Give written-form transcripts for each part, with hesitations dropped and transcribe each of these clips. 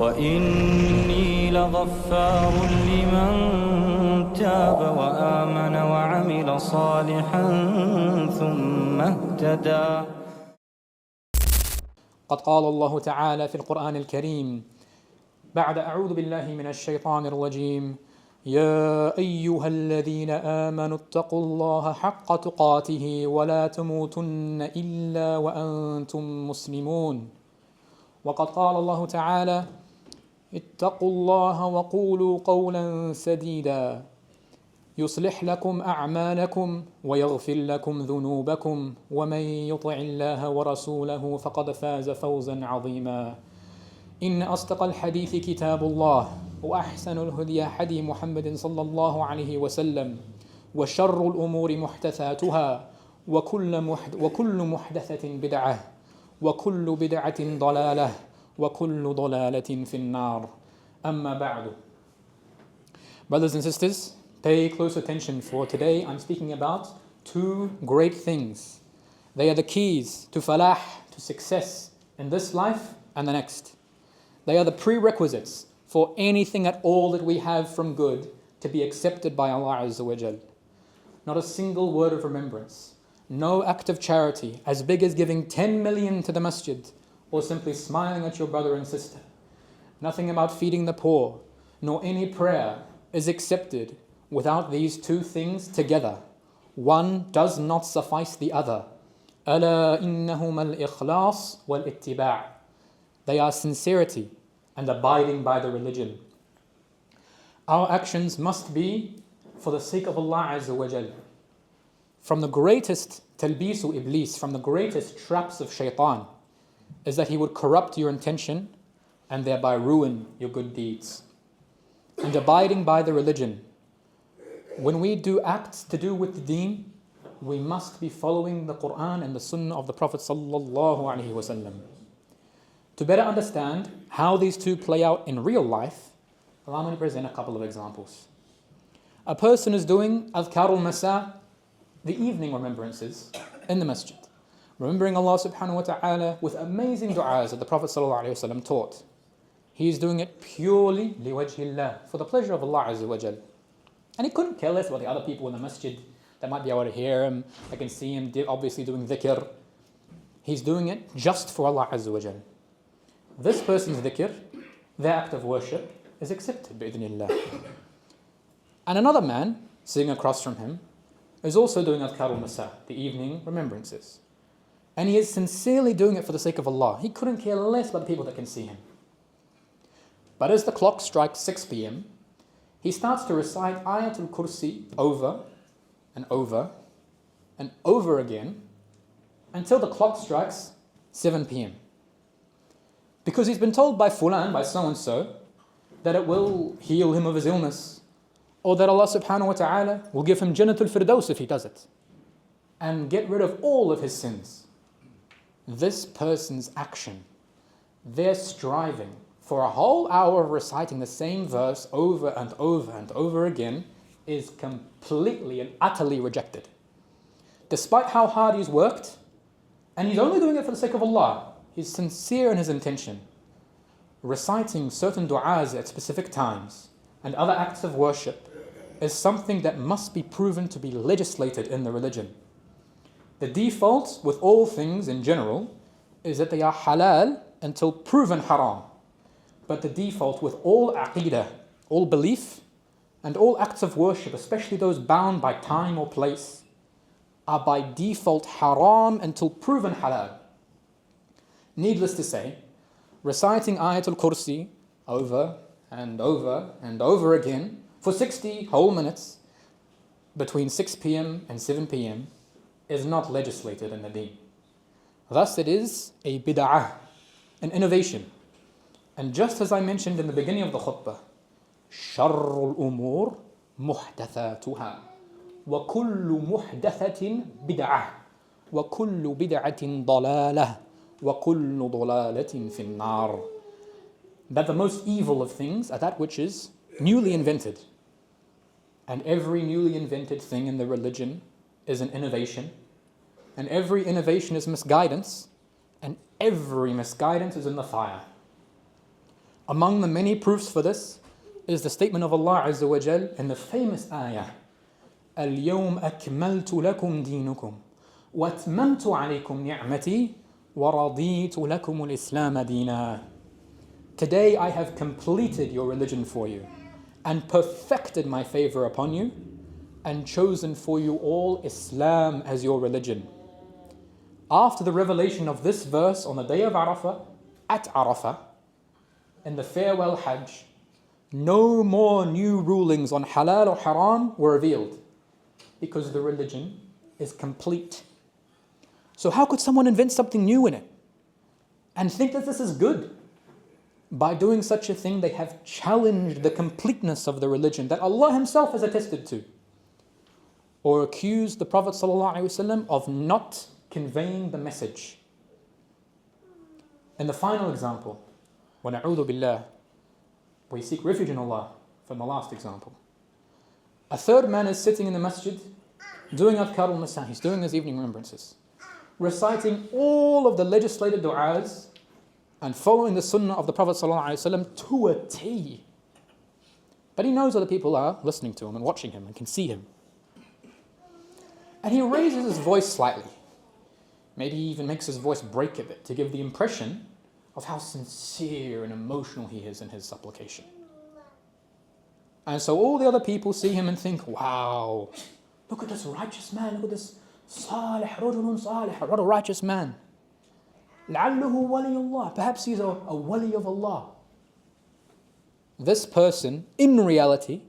وإني لغفار لمن تاب وآمن وعمل صالحا ثم اهتدى. قد قال الله تعالى في القرآن الكريم بعد أعوذ بالله من الشيطان الرجيم: يا أيها الذين آمنوا اتقوا الله حق تقاته ولا تموتن إلا وأنتم مسلمون. وقد قال الله تعالى: اتقوا الله وقولوا قولا سديدا يصلح لكم أعمالكم ويغفر لكم ذنوبكم ومن يطع الله ورسوله فقد فاز فوزا عظيما. إن أصدق الحديث كتاب الله وأحسن الهدي هدي محمد صلى الله عليه وسلم وشر الأمور محدثاتها وكل محدثة بدعة وكل بدعة ضلالة وكل ضلالة في النار. أما بعد. Brothers and sisters, pay close attention, for today I'm speaking about two great things. They are the keys to falah, to success in this life and the next. They are the prerequisites for anything at all that we have from good to be accepted by Allah Azza wa Jal. Not a single word of remembrance, no act of charity as big as giving 10 million to the MASJID or simply smiling at your brother and sister. Nothing about feeding the poor, nor any prayer is accepted without these two things together. One does not suffice the other. ألا إنهما الإخلاص والاتباع. They are sincerity and abiding by the religion. Our actions must be for the sake of Allah Azza wa Jal. From the greatest talbisu iblis, from the greatest traps of shaitan, is that he would corrupt your intention and thereby ruin your good deeds. And abiding by the religion. When we do acts to do with the deen, we must be following the Quran and the Sunnah of the Prophet sallallahu alaihi wasallam. To better understand how these two play out in real life, allow me to present a couple of examples. A person is doing adhkar al-masa, the evening remembrances in the masjid, remembering Allah subhanahu wa ta'ala with amazing du'as that the Prophet sallallahu alaihi wasallam taught. He is doing it purely liwajhillah, for the pleasure of Allah Azza wa Jal. And he couldn't care less about the other people in the masjid that might be able to hear him. I can see him obviously doing dhikr. He's doing it just for Allah Azza wa Jal. This person's dhikr, their act of worship, is accepted bi'idhnillah. And another man sitting across from him is also doing adhkar al-masa, the evening remembrances. And he is sincerely doing it for the sake of Allah. He couldn't care less about the people that can see him. But as the clock strikes 6 p.m., he starts to recite Ayatul Kursi over and over and over again until the clock strikes 7 p.m. Because he's been told by Fulan, by so-and-so, that it will heal him of his illness, or that Allah subhanahu wa ta'ala will give him Jannatul Firdaus if he does it, and get rid of all of his sins. This person's action, their striving for a whole hour of reciting the same verse over and over and over again is completely and utterly rejected. Despite how hard he's worked, and he's only doing it for the sake of Allah, he's sincere in his intention. Reciting certain du'as at specific times and other acts of worship is something that must be proven to be legislated in the religion. The default with all things in general is that they are halal until proven haram. But the default with all aqidah, all belief, and all acts of worship, especially those bound by time or place, are by default haram until proven halal. Needless to say, reciting Ayatul Kursi over and over and over again for 60 whole minutes between 6 p.m. and 7 p.m. is not legislated in the deen. Thus it is a bid'ah, an innovation. And just as I mentioned in the beginning of the khutbah, شَرُّ الْأُمُورِ مُحْدَثَاتُهَا وَكُلُّ مُحْدَثَةٍ بِدْعَةٍ وَكُلُّ بِدْعَةٍ ضَلَالَةٍ وَكُلُّ ضَلَالَةٍ فِي النَّارِ. That the most evil of things are that which is newly invented. And every newly invented thing in the religion is an innovation. And every innovation is misguidance. And every misguidance is in the fire. Among the many proofs for this is the statement of Allah Azza wa Jal in the famous ayah, اليوم أكملت لكم دينكم وأتممت عليكم نعمتي وَرَضِيتُ لَكُمُ الْإِسْلَامَ دِينًا. Today I have completed your religion for you and perfected my favor upon you and chosen for you all Islam as your religion. After the revelation of this verse on the day of Arafah, at Arafah, in the farewell Hajj, no more new rulings on halal or haram were revealed because the religion is complete. So how could someone invent something new in it and think that this is good? By doing such a thing, they have challenged the completeness of the religion that Allah Himself has attested to, or accused the Prophet ﷺ of not conveying the message. And the final example, وَنَعُوذُ بِاللَّهِ, we seek refuge in Allah from the last example. A third man is sitting in the masjid doing adhkar al-masa, he's doing his evening remembrances, reciting all of the legislated du'as and following the sunnah of the Prophet ﷺ to a T. But he knows other people are listening to him and watching him and can see him. And he raises his voice slightly. Maybe he even makes his voice break a bit to give the impression of how sincere and emotional he is in his supplication. And so all the other people see him and think, wow, look at this righteous man, look at this salih, rajulun salih, what a righteous man. لَعَلُّهُ وَلِيُّ اللَّهِ, perhaps he's a wali of Allah. This person, in reality,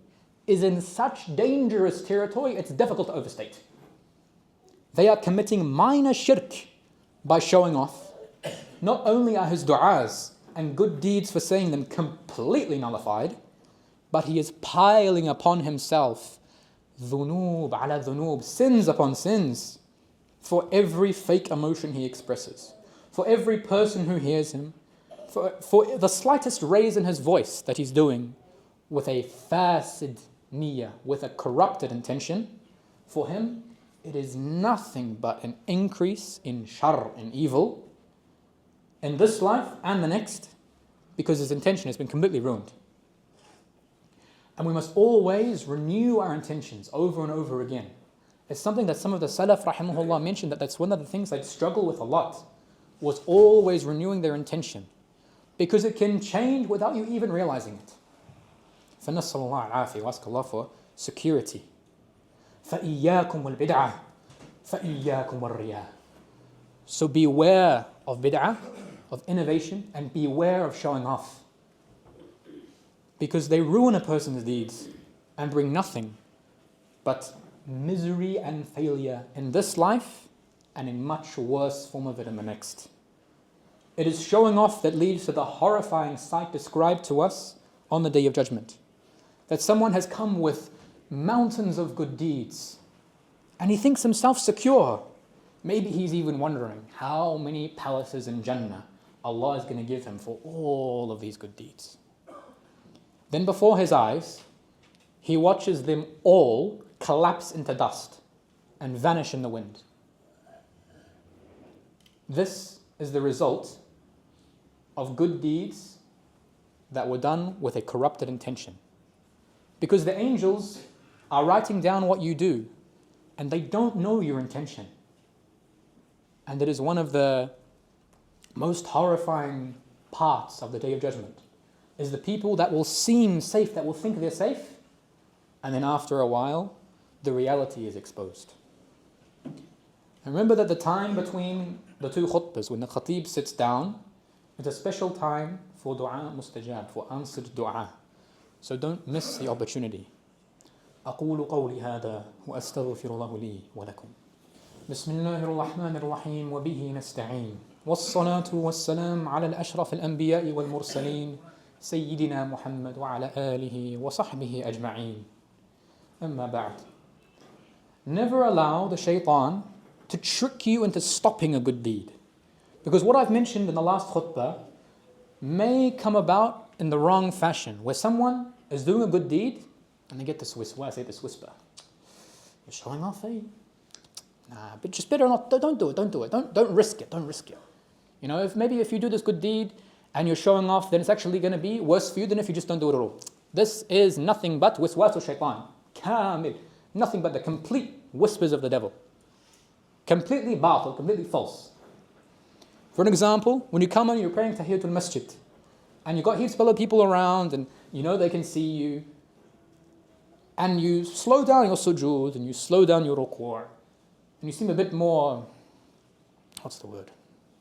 is in such dangerous territory, it's difficult to overstate. They are committing minor shirk by showing off. Not only are his du'as and good deeds for saying them completely nullified, but he is piling upon himself dhunub ala dhunub, sins upon sins, for every fake emotion he expresses, for every person who hears him, for the slightest raise in his voice that he's doing with a fasid niyyah, with a corrupted intention. For him, it is nothing but an increase in shar, in evil, in this life and the next, because his intention has been completely ruined. And we must always renew our intentions over and over again. It's something that some of the Salaf rahimahullah mentioned, that's one of the things they'd struggle with a lot, was always renewing their intention, because it can change without you even realizing it. فَنَسَّلَ اللَّهَ الْعَافِيَةَ, we ask Allah for security. فَإِيَّاكُمْ وَالْبِدْعَةِ فَإِيَّاكُمْ وَالرِّيَاءِ. So beware of bid'ah, of innovation, and beware of showing off, because they ruin a person's deeds and bring nothing but misery and failure in this life and in much worse form of it in the next. It is showing off that leads to the horrifying sight described to us on the Day of Judgment. That someone has come with mountains of good deeds and he thinks himself secure. Maybe he's even wondering how many palaces in Jannah Allah is going to give him for all of these good deeds. Then before his eyes, he watches them all collapse into dust and vanish in the wind. This is the result of good deeds that were done with a corrupted intention. Because the angels are writing down what you do and they don't know your intention. And it is one of the most horrifying parts of the Day of Judgment, is the people that will seem safe, that will think they're safe, and then after a while, the reality is exposed. And remember that the time between the two khutbahs, when the khatib sits down, it's a special time for dua mustajab, for answered dua. So don't miss the opportunity. أقول قولي هذا وأستغفر الله لي ولكم. بسم الله الرحمن الرحيم وبه نستعين والصلاة والسلام على الأشرف الأنبياء والمرسلين سيدنا محمد وعلى آله وصحبه أجمعين. أما بعد. Never allow the shaitan to trick you into stopping a good deed. Because what I've mentioned in the last khutbah may come about in the wrong fashion, where someone is doing a good deed and they get this whisper. I say this whisper. You're showing off, eh? Nah, but just better not. Don't do it. Don't risk it. You know, if you do this good deed and you're showing off, then it's actually going to be worse for you than if you just don't do it at all. This is nothing but wiswasu shaitan. Kamil. Nothing but the complete whispers of the devil. Completely batil, completely false. For an example, when you come and you're praying Tahiyatul Masjid, and you've got heaps of other people around, and you know they can see you, and you slow down your sujood, and you slow down your ruku', and you seem a bit more,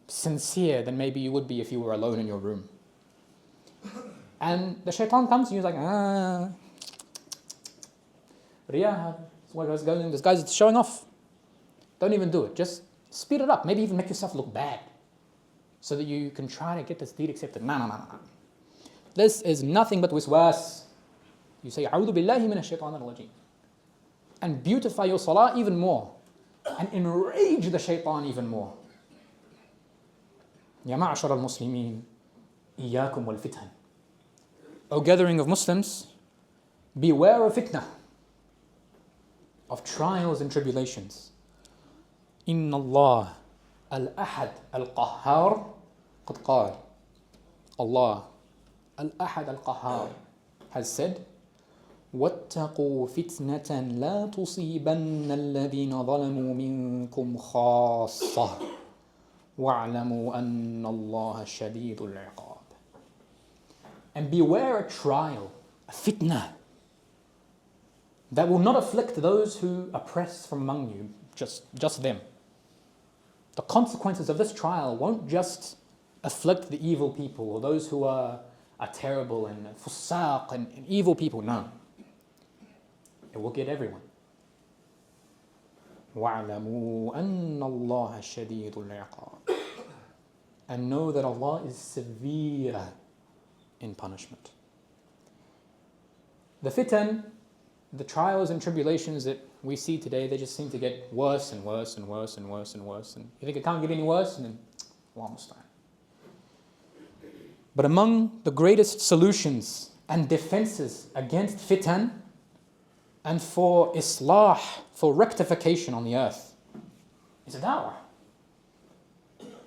sincere than maybe you would be if you were alone in your room. And the shaitan comes and you're like, Riyah, this guy's showing off. Don't even do it. Just speed it up. Maybe even make yourself look bad so that you can try to get this deed accepted. No. This is nothing but wiswas. You say, A'udhu billahi minash shaitanir rajim. And beautify your salah even more. And enrage the shaitan even more. Ya ma'ashar al-muslimin, iyyakum wal-fitan. O gathering of Muslims, beware of fitna, of trials and tribulations. Inna Allah al-ahad al-qahhar qad qal. Allah al-ahad al-qahhar has said, وَاتَّقُوا فِتْنَةً لَا تُصِيبَنَّ الَّذِينَ ظَلَمُوا مِنْكُمْ خَاصَّةً وَاعْلَمُوا أَنَّ اللَّهَ شَدِيدُ الْعِقَابِ. And beware a trial, a fitna, that will not afflict those who oppress from among you, just them. The consequences of this trial won't just afflict the evil people or those who are terrible and fusaq and evil people, no. It will get everyone. وَاعْلَمُوا أَنَّ اللَّهَ شَدِيدُ الْعِقَابِ. And know that Allah is severe in punishment. The fitan, the trials and tribulations that we see today, they just seem to get worse and worse and worse and worse and worse. And you think it can't get any worse? And then, Allah musta'an. But among the greatest solutions and defenses against fitan and for islah, for rectification on the earth, is da'wah.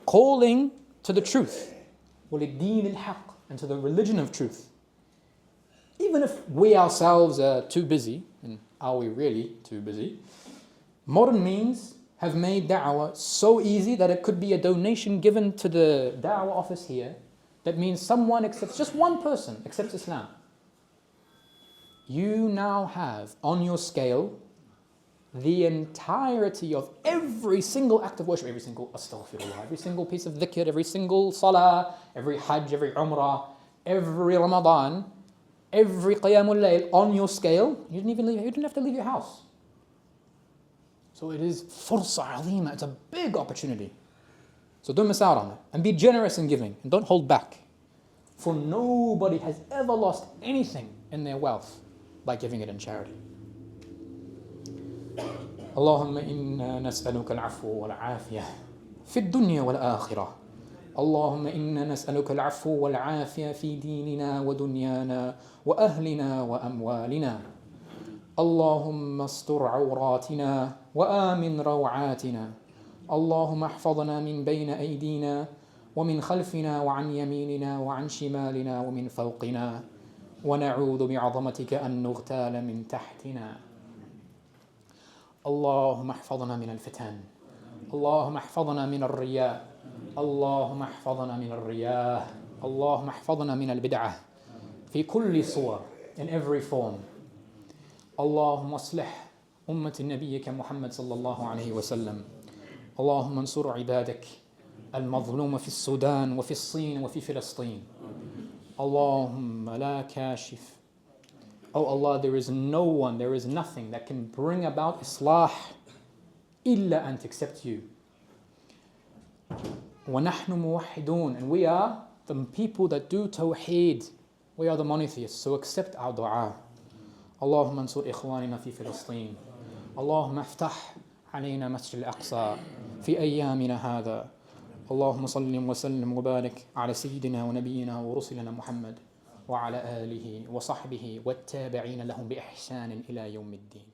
Calling to the truth, وَلِلدِّينِ الْحَقِّ, and to the religion of truth. Even if we ourselves are too busy, and are we really too busy, modern means have made da'wah so easy that it could be a donation given to the da'wah office here. That means someone accepts, just one person accepts Islam. You now have on your scale the entirety of every single act of worship, every single astaghfirullah, every single piece of dhikr, every single salah, every hajj, every umrah, every Ramadan, every qiyamul layl on your scale. You didn't have to leave your house. So it is fursa azima, it's a big opportunity. So don't miss out on it. And be generous in giving. And don't hold back. For nobody has ever lost anything in their wealth by giving it in charity. اللهم إنا نسألك العفو والعافية في الدنيا والآخرة. اللهم إنا نسألك العفو والعافية في ديننا ودنيانا وأهلنا وأموالنا. اللهم استر عوراتنا وآمن روعاتنا. اللهم احفظنا من بين أيدينا ومن خلفنا وعن يميننا وعن شمالنا ومن فوقنا ونعوذ بعظمتك أن نغتال من تحتنا. اللهم احفظنا من الفتن. اللهم احفظنا من الرياء. اللهم احفظنا من الرياء. اللهم احفظنا من البدعة في كل صور, in every form. اللهم اصلح أمة نبيك محمد صلى الله عليه وسلم. اللهم انصر عبادك المظلوم في السودان وفي الصين وفي فلسطين. اللهم لا كاشف. Oh Allah, there is no one, there is nothing that can bring about Islah illa ant, except you. وَنَحْنُ مُوَحِّدُونَ, and we are the people that do tawheed. We are the monotheists, so accept our dua. اللهم انصر إخواننا في فلسطين. اللهم افتح علينا مسجد الأقصى في أيامنا هذا. اللهم صل وسلم وبارك على سيدنا ونبينا ورسلنا محمد وعلى آله وصحبه والتابعين لهم بإحسان إلى يوم الدين.